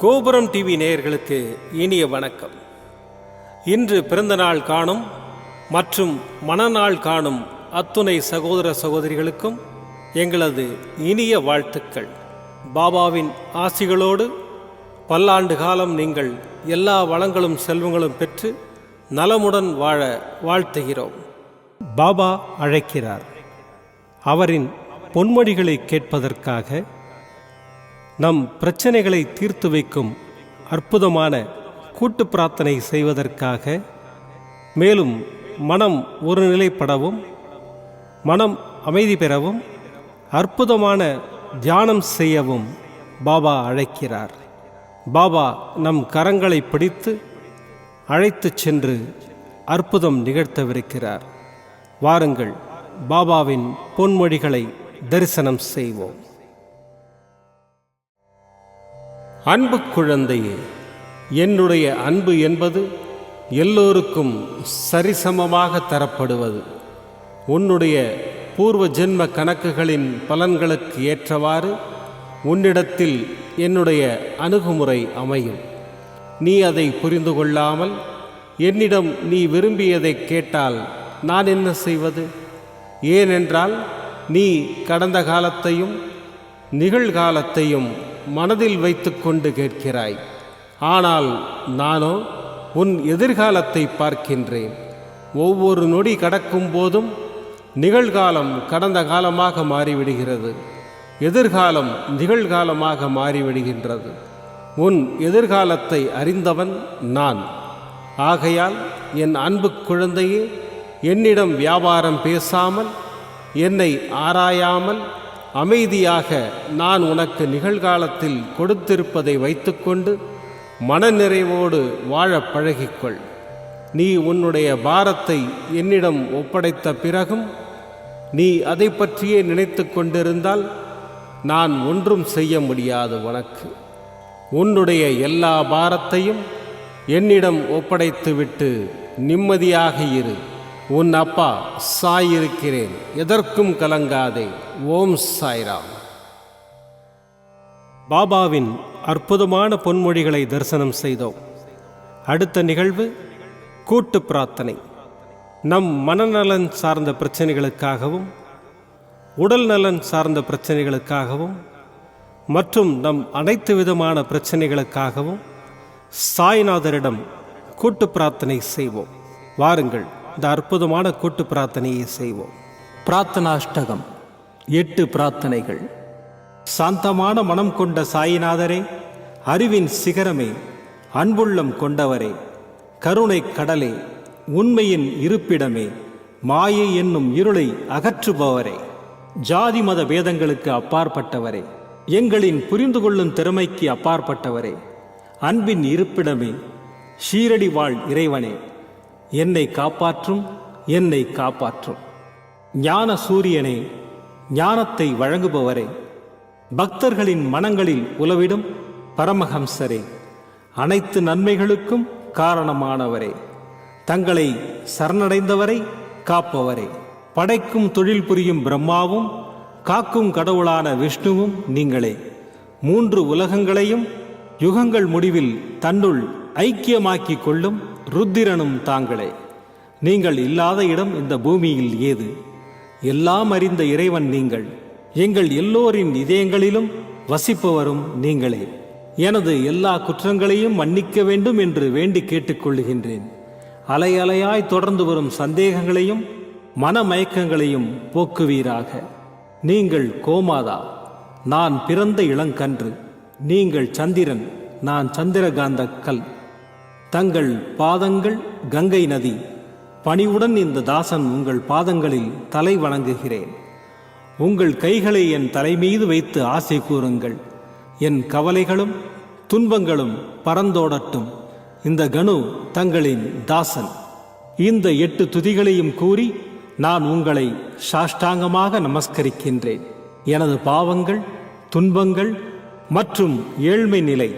கோபுரம் டிவி நேயர்களுக்கு இனிய வணக்கம். இன்று பிறந்தநாள் காணும் மற்றும் மணநாள் காணும் அத்துணை சகோதர சகோதரிகளுக்கும் எங்களது இனிய வாழ்த்துக்கள். பாபாவின் ஆசிகளோடு பல்லாண்டு காலம் நீங்கள் எல்லா வளங்களும் செல்வங்களும் பெற்று நலமுடன் வாழ வாழ்த்துகிறோம். பாபா அழைக்கிறார். அவரின் பொன்மொழிகளை கேட்பதற்காக, நம் பிரச்சனைகளை தீர்த்து வைக்கும் அற்புதமான கூட்டு பிரார்த்தனை செய்வதற்காக, மேலும் மனம் ஒருநிலைப்படவும் மனம் அமைதி பெறவும் அற்புதமான தியானம் செய்யவும் பாபா அழைக்கிறார். பாபா நம் கரங்களை பிடித்து அழைத்துச் சென்று அற்புதம் நிகழ்த்தவிருக்கிறார். வாருங்கள், பாபாவின் பொன்மொழிகளை தரிசனம் செய்வோம். அன்பு குழந்தையே, என்னுடைய அன்பு என்பது எல்லோருக்கும் சரிசமமாக தரப்படுவது. உன்னுடைய பூர்வ ஜென்ம கணக்குகளின் பலன்களுக்கு ஏற்றவாறு உன்னிடத்தில் என்னுடைய அணுகுமுறை அமையும். நீ அதை புரிந்து கொள்ளாமல் என்னிடம் நீ விரும்பியதை கேட்டால் நான் என்ன செய்வது? ஏனென்றால் நீ கடந்த காலத்தையும் நிகழ்காலத்தையும் மனதில் வைத்துக்கொண்டு கேட்கிறாய். ஆனால் நானோ உன் எதிர்காலத்தை பார்க்கின்றேன். ஒவ்வொரு நொடி கடக்கும் போதும் நிகழ்காலம் கடந்த காலமாக மாறிவிடுகிறது, எதிர்காலம் நிகழ்காலமாக மாறிவிடுகின்றது. உன் எதிர்காலத்தை அறிந்தவன் நான். ஆகையால் என் அன்பு குழந்தையே, என்னிடம் வியாபாரம் பேசாமல், என்னை ஆராயாமல் அமைதியாக நான் உனக்கு நிகழ்காலத்தில் கொடுத்திருப்பதை வைத்துக்கொண்டு மனநிறைவோடு வாழ பழகிக்கொள். நீ உன்னுடைய பாரத்தை என்னிடம் ஒப்படைத்த பிறகும் நீ அதை பற்றியே நினைத்து கொண்டிருந்தால் நான் ஒன்றும் செய்ய முடியாது. உனக்கு உன்னுடைய எல்லா பாரத்தையும் என்னிடம் ஒப்படைத்துவிட்டு நிம்மதியாக இரு. உன் அப்பா சாய் இருக்கிறேன், எதற்கும் கலங்காதே. ஓம் சாய்ராம். பாபாவின் அற்புதமான பொன்மொழிகளை தரிசனம் செய்தோம். அடுத்த நிகழ்வு கூட்டு பிரார்த்தனை. நம் மனநலன் சார்ந்த பிரச்சனைகளுக்காகவும், உடல் நலன் சார்ந்த பிரச்சனைகளுக்காகவும் மற்றும் நம் அனைத்து விதமான பிரச்சனைகளுக்காகவும் சாய்நாதரிடம் கூட்டு பிரார்த்தனை செய்வோம். வாருங்கள், இந்த அற்புதமான கூட்டு பிரார்த்தனையை செய்வோம். பிரார்த்தனாஷ்டகம். 8 பிரார்த்தனைகள். சாந்தமான மனம் கொண்ட சாயிநாதரே, அறிவின் சிகரமே, அன்புள்ளம் கொண்டவரே, கருணை கடலே, உண்மையின் இருப்பிடமே, மாயை என்னும் இருளை அகற்றுபவரே, ஜாதி மத பேதங்களுக்கு அப்பாற்பட்டவரே, எங்களின் புரிந்து கொள்ளும் திறமைக்கு அப்பாற்பட்டவரே, அன்பின் இருப்பிடமே, ஷீரடி வாழ் இறைவனே, என்னை காப்பாற்றும், என்னை காப்பாற்றும். ஞான சூரியனே, ஞானத்தை வழங்குபவரே, பக்தர்களின் மனங்களில் உலவிடும் பரமஹம்சரே, அனைத்து நன்மைகளுக்கும் காரணமானவரே, தங்களை சரணடைந்தவரை காப்பவரே, படைக்கும் தொழில் புரியும் பிரம்மாவும் காக்கும் கடவுளான விஷ்ணுவும் நீங்களே. 3 உலகங்களையும் யுகங்கள் முடிவில் தன்னுள் ஐக்கியமாக்கிக் கொள்ளும் ருத்திரனும் தாங்களே. நீங்கள் இல்லாத இடம் இந்த பூமியில் ஏது? எல்லாம் அறிந்த இறைவன் நீங்கள். எங்கள் எல்லோரின் இதயங்களிலும் வசிப்பவரும் நீங்களே. எனது எல்லா குற்றங்களையும் மன்னிக்க வேண்டும் என்று வேண்டி கேட்டுக்கொள்ளுகின்றேன். அலை அலையாய் தொடர்ந்து வரும் சந்தேகங்களையும் மனமயக்கங்களையும் போக்குவீராக. நீங்கள் கோமாதா, நான் பிறந்த இளங்கன்று. நீங்கள் சந்திரன், நான் சந்திரகாந்த கல். தங்கள் பாதங்கள் கங்கை நதி. பணிவுடன் இந்த தாசன் உங்கள் பாதங்களில் தலை வணங்குகிறேன். உங்கள் கைகளை என் தலைமீது வைத்து ஆசை கூறுங்கள். என் கவலைகளும் துன்பங்களும் பறந்தோடட்டும். இந்த கணு தங்களின் தாசன். இந்த 8 துதிகளையும் கூறி நான் உங்களை சாஷ்டாங்கமாக நமஸ்கரிக்கின்றேன். எனது பாவங்கள், துன்பங்கள் மற்றும் ஏழ்மை நிலை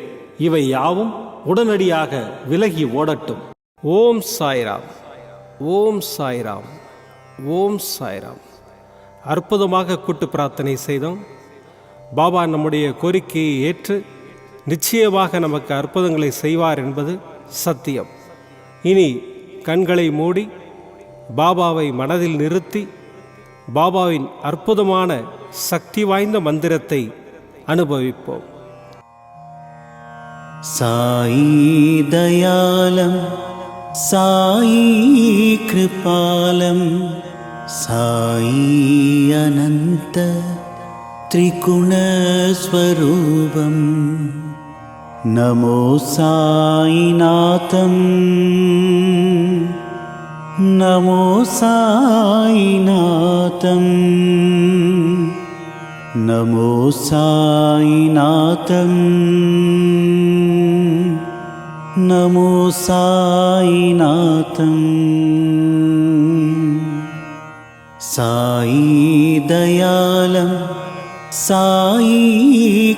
இவை யாவும் உடனடியாக விலகி ஓடட்டும். ஓம் சாய்ராம், ஓம் சாய்ராம், ஓம் சாய்ராம். அற்புதமாக கூட்டு பிரார்த்தனை செய்தோம். பாபா நம்முடைய கோரிக்கையை ஏற்று நிச்சயமாக நமக்கு அற்புதங்களை செய்வார் என்பது சத்தியம். இனி கண்களை மூடி பாபாவை மனதில் நிறுத்தி பாபாவின் அற்புதமான சக்தி வாய்ந்த மந்திரத்தை அனுபவிப்போம். சாயி தயாலம் சாயி கிருபாலம் சாயி அனந்த त्रिगुणस्वरूपं नमो साईनाथं नमो साईनाथं नमो साईनाथं नमो साईनाथं साई दयालं साई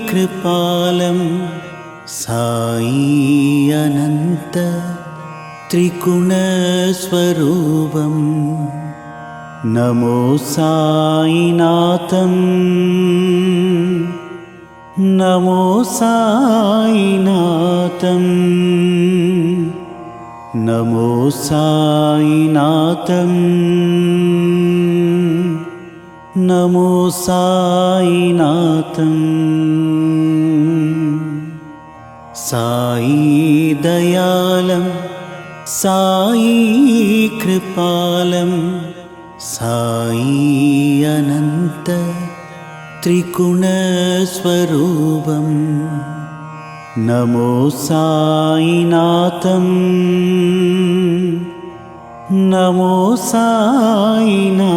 कृपालं साई अनंत त्रिगुणस्वरूपं नमो साईनाथं नमो साईनाथं नमो साईनाथं नमो साईनाथं साई दयालं साई कृपालं साई अनंत त्रिगुणस्वरूपं नमो साईनाथं नमो साईनाथं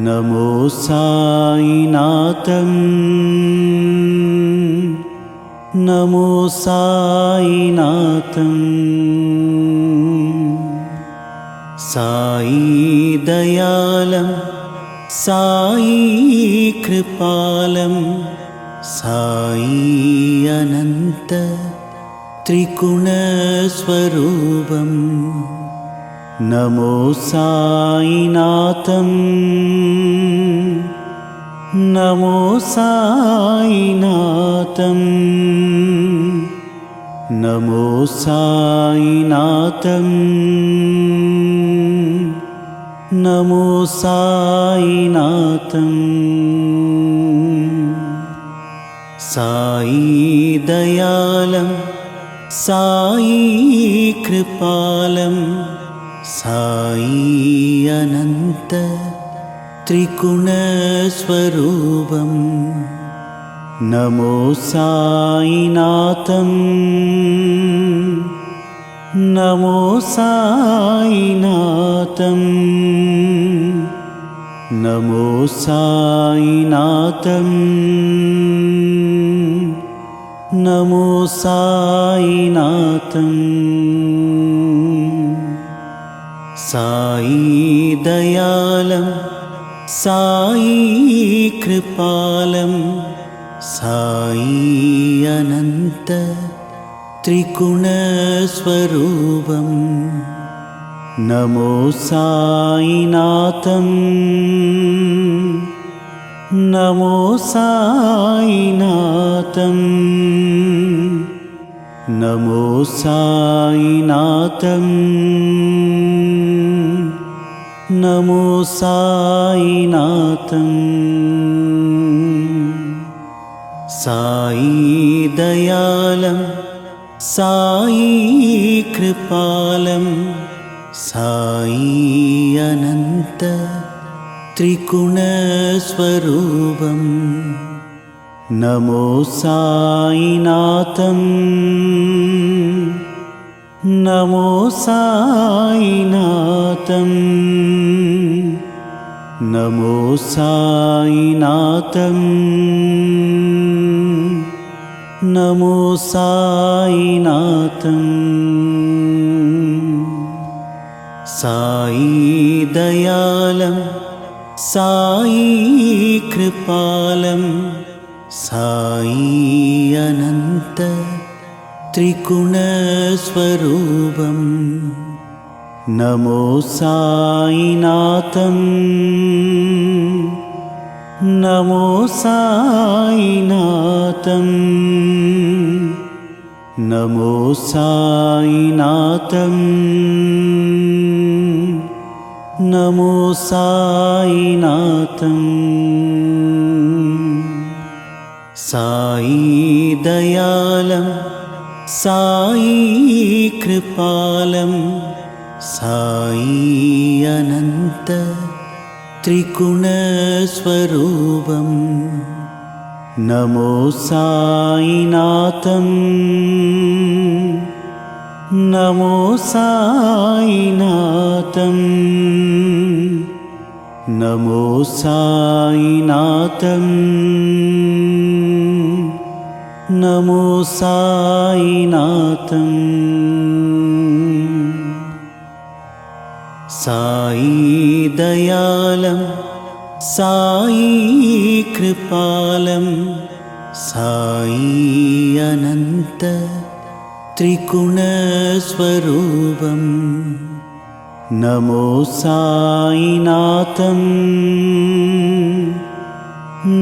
नमो साईनाथं नमो साईनाथं साई दयालं साई कृपालं साई अनंत त्रिगुणस्वरूपं नमो साईनाथं नमो साईनाथं नमो साईनाथं नमो साईनाथं साई दयालं साई कृपालं साई अनंत त्रिगुणस्वरूपं नमो साईनाथं नमो साईनाथं नमो साईनाथं नमो साईनाथं साई दयालं साई कृपालं साई अनंत त्रिगुणस्वरूपं नमो साईनाथं नमो साईनाथं नमो साईनाथं नमो साईनाथं साई दयालं साई कृपालं साई अनंत त्रिगुणस्वरूपं नमो साईनाथं नमो साईनाथं नमो साईनाथं नमो साईनाथं साई दयालं साई कृपालं साई अनंत त्रिगुणस्वरूपं नमो साईनाथं नमो साईनाथं नमो साईनाथं नमो साईनाथं साई दयालं साई कृपालं साई अनंत त्रिगुणस्वरूपं नमो साईनाथं नमो साईनाथं नमो साईनाथं नमो साईनाथं साई दयालं साई कृपालं साई अनंत त्रिगुणस्वरूपं नमो साईनाथं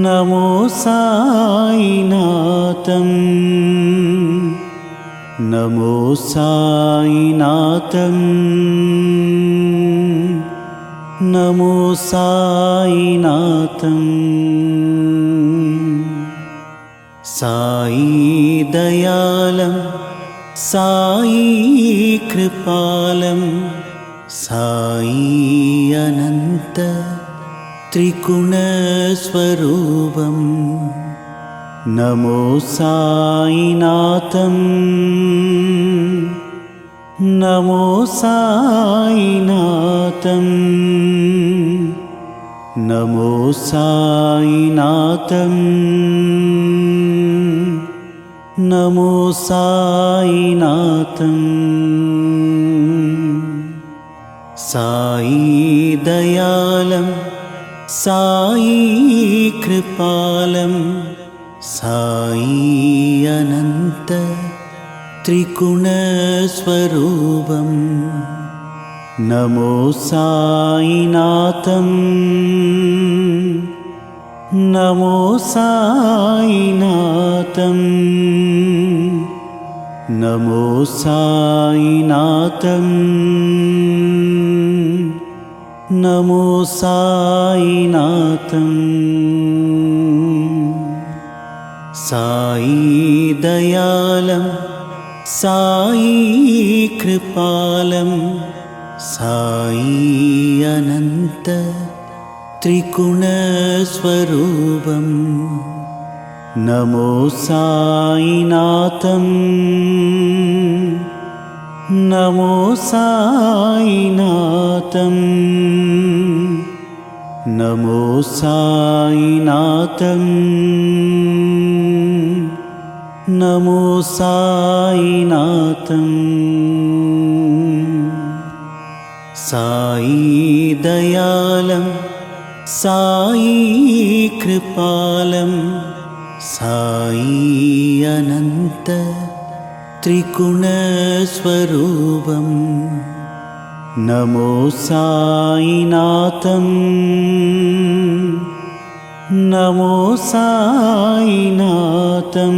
नमो साईनाथं नमो साईनाथं नमो साईनाथं साई दयालं साई कृपालं साई अनंत त्रिगुणस्वरूपं नमो साईनाथं नमो साईनाथं नमो साईनाथं नमो साईनाथं साई दयालं साई कृपालं साई अनंत त्रिगुणस्वरूपं नमो साईनाथं नमो साईनाथं नमो साईनाथं नमो साईनाथं साई दयालं साई कृपालं साई अनंत त्रिगुणस्वरूपं नमो साईनाथं नमो साईनाथं नमो साईनाथं नमो साईनाथं साई दयालं साई कृपालं साई अनंत त्रिगुणस्वरूपं नमो साईनाथं नमो साईनाथं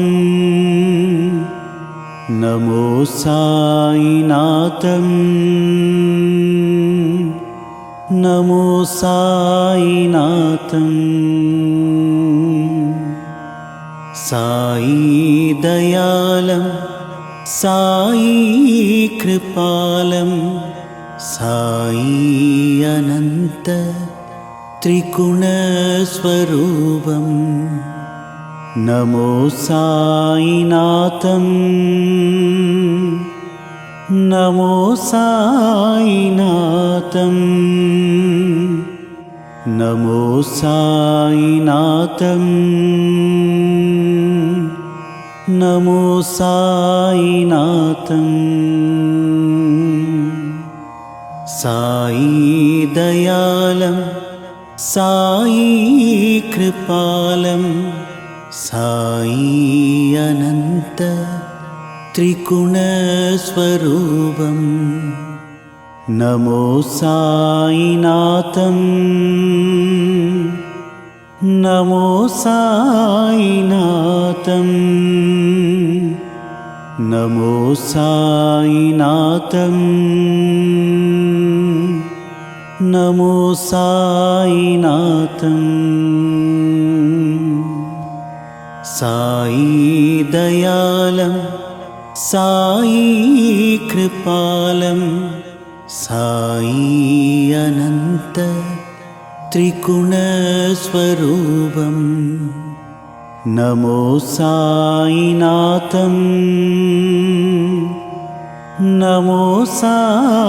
नमो साईनाथं नमो साईनाथं साई दयालं साई कृपालं साई अनंत त्रिगुणस्वरूपं नमो साईनाथं नमो साईनाथं नमो साईनाथं नमो साईनाथं साई दयालं साई कृपालं साई अनंत त्रिगुणस्वरूपं नमो साईनाथं नमो साईनाथं नमो साईनाथं नमो साईनाथं साई दयालं साई कृपालं साई अनंत त्रिगुणस्वरूपं नमो साईनाथं नमो साईनाथं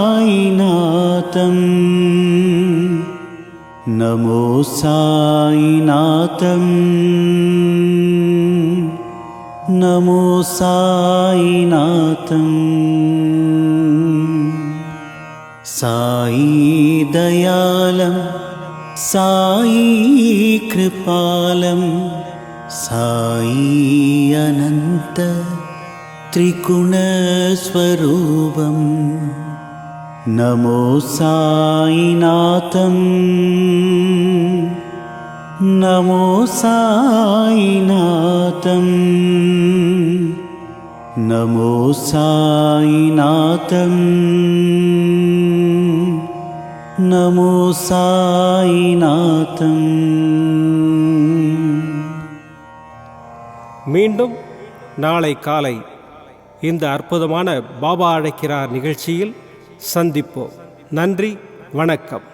नमो साईनाथं नमो साईनाथं साई दयालं साई कृपालं साई अनंत त्रिगुणस्वरूपं नमो साईनाथं नमो साईनाथं नमो साईनाथं नमो साईनाथं மீண்டும் நாளை காலை இந்த அற்புதமான பாபா அழைக்கிறார் நிகழ்ச்சியில் சந்திப்போம். நன்றி, வணக்கம்.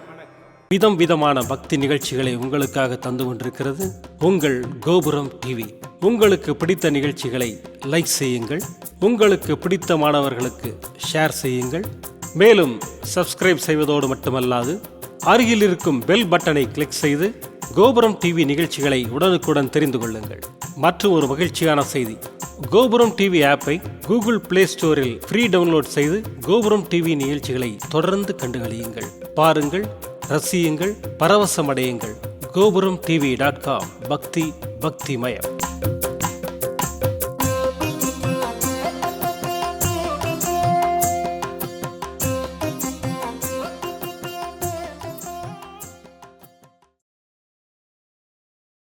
விதம் விதமான பக்தி நிகழ்ச்சிகளை உங்களுக்காக தந்து கொண்டிருக்கிறது உங்கள் கோபுரம் டிவி. உங்களுக்கு பிடித்த நிகழ்ச்சிகளை லைக் செய்யுங்கள், உங்களுக்கு பிடித்த மாணவர்களுக்கு ஷேர் செய்யுங்கள். மேலும் சப்ஸ்கிரைப் செய்வதோடு மட்டுமல்லாது அருகில் இருக்கும் பெல் பட்டனை கிளிக் செய்து கோபுரம் டிவி நிகழ்ச்சிகளை உடனுக்குடன் தெரிந்து கொள்ளுங்கள். மற்றும் ஒரு மகிழ்ச்சியான செய்தி, கோபுரம் டிவி ஆப்பை கூகுள் பிளே ஸ்டோரில் ஃப்ரீ டவுன்லோட் செய்து கோபுரம் டிவி நிகழ்ச்சிகளை தொடர்ந்து கண்டுகளியுங்கள். பாருங்கள், ரசியுங்கள், பரவசமடையுங்கள். gopuramtv.com பக்தி பக்திமயம்.